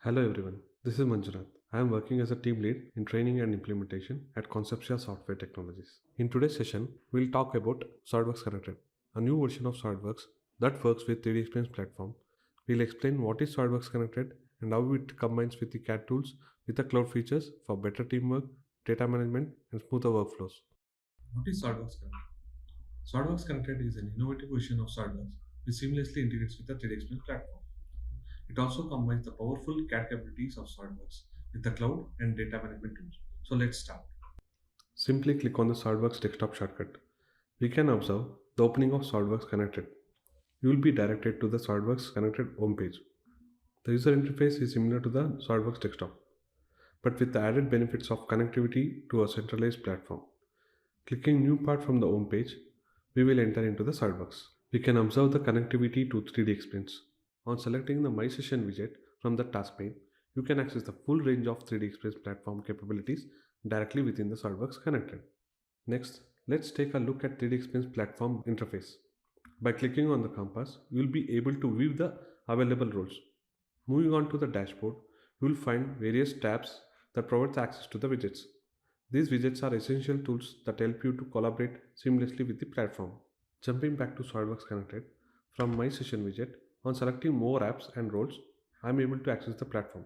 Hello everyone, this is Manjunath. I am working as a team lead in training and implementation at Conceptia Software Technologies. In today's session, we'll talk about SOLIDWORKS Connected, a new version of SOLIDWORKS that works with 3D Experience platform. We'll explain what is SOLIDWORKS Connected and how it combines with the CAD tools with the cloud features for better teamwork, data management, and smoother workflows. What is SOLIDWORKS Connected? SOLIDWORKS Connected is an innovative version of SOLIDWORKS which seamlessly integrates with the 3D Experience platform. It also combines the powerful CAD capabilities of SOLIDWORKS with the cloud and data management tools. So let's start. Simply click on the SOLIDWORKS desktop shortcut. We can observe the opening of SOLIDWORKS Connected. You will be directed to the SOLIDWORKS Connected homepage. The user interface is similar to the SOLIDWORKS desktop, but with the added benefits of connectivity to a centralized platform. Clicking New Part from the homepage, we will enter into the SOLIDWORKS. We can observe the connectivity to 3D Experience. On selecting the My Session widget from the task pane, you can access the full range of 3D Experience platform capabilities directly within the SOLIDWORKS Connected. Next, let's take a look at 3D Experience platform interface. By clicking on the compass, you will be able to view the available roles. Moving on to the dashboard, you will find various tabs that provide access to the widgets. These widgets are essential tools that help you to collaborate seamlessly with the platform. Jumping back to SOLIDWORKS Connected, from My Session widget, on selecting more apps and roles, I am able to access the platform.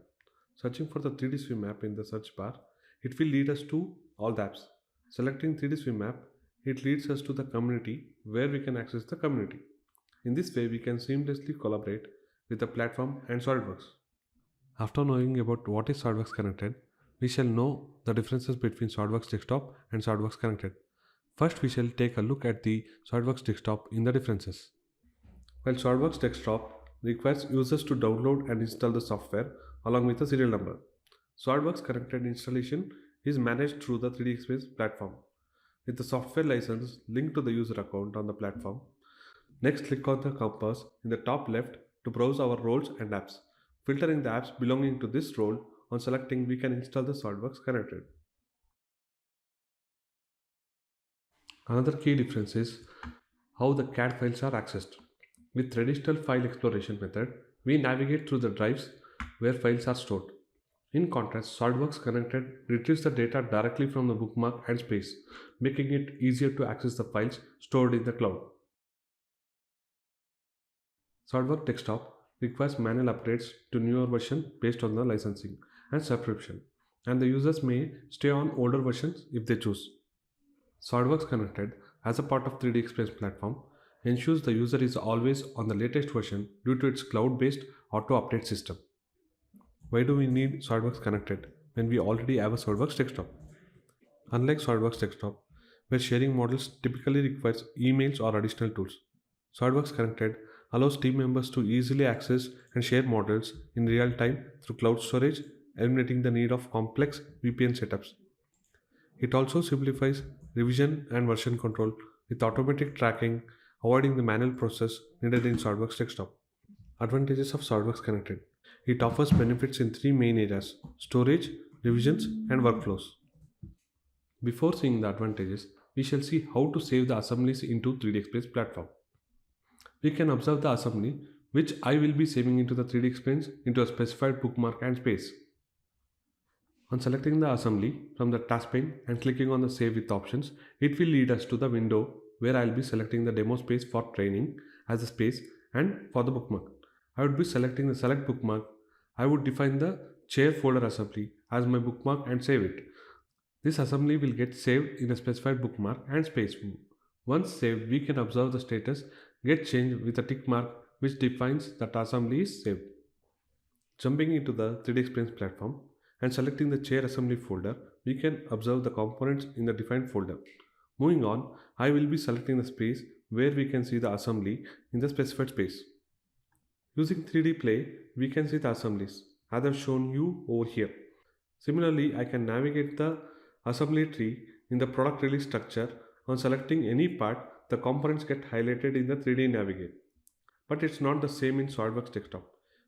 Searching for the 3D Swim app in the search bar, it will lead us to all the apps. Selecting 3D Swim app, it leads us to the community where we can access the community. In this way, we can seamlessly collaborate with the platform and SOLIDWORKS. After knowing about what is SOLIDWORKS Connected, we shall know the differences between SOLIDWORKS Desktop and SOLIDWORKS Connected. First, we shall take a look at the SOLIDWORKS Desktop in the differences. While SOLIDWORKS Desktop requires users to download and install the software along with a serial number, SOLIDWORKS Connected installation is managed through the 3D Experience platform with the software license linked to the user account on the platform. Next, click on the compass in the top left to browse our roles and apps. Filtering the apps belonging to this role, on selecting we can install the SOLIDWORKS Connected. Another key difference is how the CAD files are accessed. With traditional file exploration method, we navigate through the drives where files are stored. In contrast, SOLIDWORKS Connected retrieves the data directly from the bookmark and space, making it easier to access the files stored in the cloud. SOLIDWORKS Desktop requires manual updates to newer version based on the licensing and subscription, and the users may stay on older versions if they choose. SOLIDWORKS Connected, as a part of 3D Experience platform, ensures the user is always on the latest version due to its cloud-based auto-update system. Why do we need SOLIDWORKS Connected when we already have a SOLIDWORKS Desktop? Unlike SOLIDWORKS Desktop, where sharing models typically requires emails or additional tools, SOLIDWORKS Connected allows team members to easily access and share models in real time through cloud storage, eliminating the need of complex VPN setups. It also simplifies revision and version control with automatic tracking, avoiding the manual process needed in SOLIDWORKS Desktop. Advantages of SOLIDWORKS Connected. It offers benefits in three main areas: storage, revisions, and workflows. Before seeing the advantages, we shall see how to save the assemblies into 3D Experience platform. We can observe the assembly which I will be saving into the 3D Experience into a specified bookmark and space. On selecting the assembly from the task pane and clicking on the Save with options, it will lead us to the window where I will be selecting the demo space for training as a space and for the bookmark. I would be selecting the select bookmark. I would define the chair folder assembly as my bookmark and save it. This assembly will get saved in a specified bookmark and space. Once saved, we can observe the status get changed with a tick mark which defines that assembly is saved. Jumping into the 3D Experience platform and selecting the chair assembly folder, we can observe the components in the defined folder. Moving on, I will be selecting the space where we can see the assembly in the specified space. Using 3D Play, we can see the assemblies as I have shown you over here. Similarly, I can navigate the assembly tree in the product release structure. On selecting any part, the components get highlighted in the 3D Navigate. But it's not the same in SOLIDWORKS Desktop,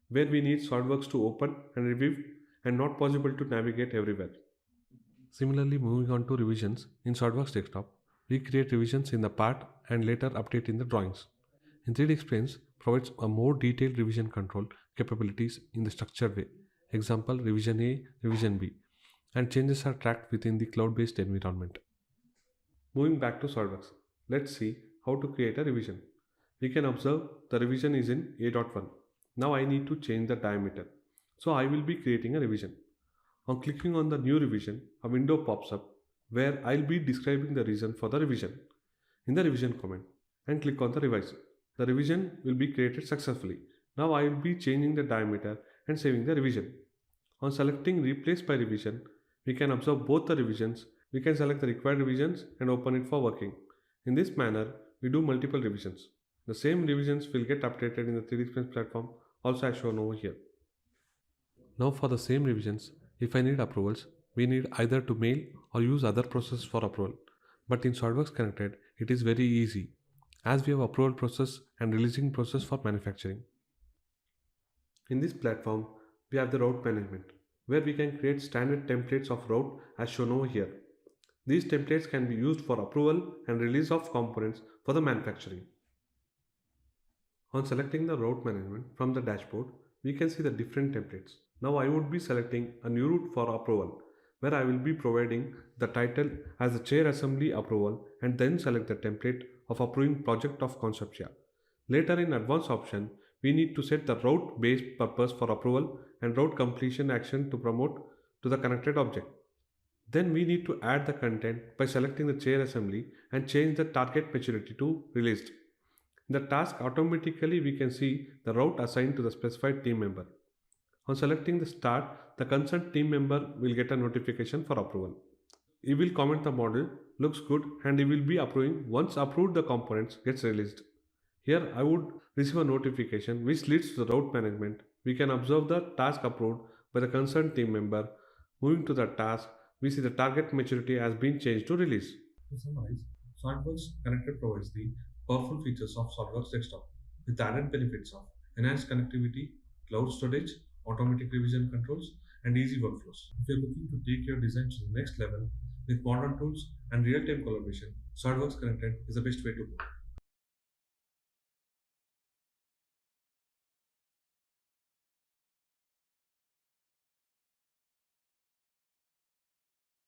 where we need SOLIDWORKS to open and review and not possible to navigate everywhere. Similarly, moving on to revisions, in SOLIDWORKS Desktop, we create revisions in the part and later update in the drawings. In 3D Experience provides a more detailed revision control capabilities in the structured way, example revision A, revision B, and changes are tracked within the cloud-based environment. Moving back to SOLIDWORKS, let's see how to create a revision. We can observe the revision is in A.1. Now I need to change the diameter. So I will be creating a revision. On clicking on the new revision, a window pops up where I'll be describing the reason for the revision in the revision comment and click on the revise. The revision will be created successfully. Now I will be changing the diameter and saving the revision. On selecting replace by revision, we can observe both the revisions. We can select the required revisions and open it for working. In this manner, we do multiple revisions. The same revisions will get updated in the 3D Expense platform, also as shown over here. Now for the same revisions, if I need approvals, we need either to mail or use other process for approval. But in SOLIDWORKS Connected, it is very easy as we have approval process and releasing process for manufacturing. In this platform, we have the route management where we can create standard templates of route as shown over here. These templates can be used for approval and release of components for the manufacturing. On selecting the route management from the dashboard, we can see the different templates. Now I would be selecting a new route for approval where I will be providing the title as the chair assembly approval and then select the template of approving project of Conceptia. Later in advanced option, we need to set the route based purpose for approval and route completion action to promote to the connected object. Then we need to add the content by selecting the chair assembly and change the target maturity to released. In the task automatically we can see the route assigned to the specified team member. On selecting the start, the concerned team member will get a notification for approval. He will comment the model, looks good, and he will be approving. Once approved, the components gets released. Here I would receive a notification which leads to the route management. We can observe the task approved by the concerned team member. Moving to the task, we see the target maturity has been changed to release. To summarize, SOLIDWORKS Connected provides the powerful features of SOLIDWORKS Desktop with the added benefits of enhanced connectivity, cloud storage, automatic revision controls, and easy workflows. If you're looking to take your design to the next level with modern tools and real-time collaboration, SOLIDWORKS Connected is the best way to go.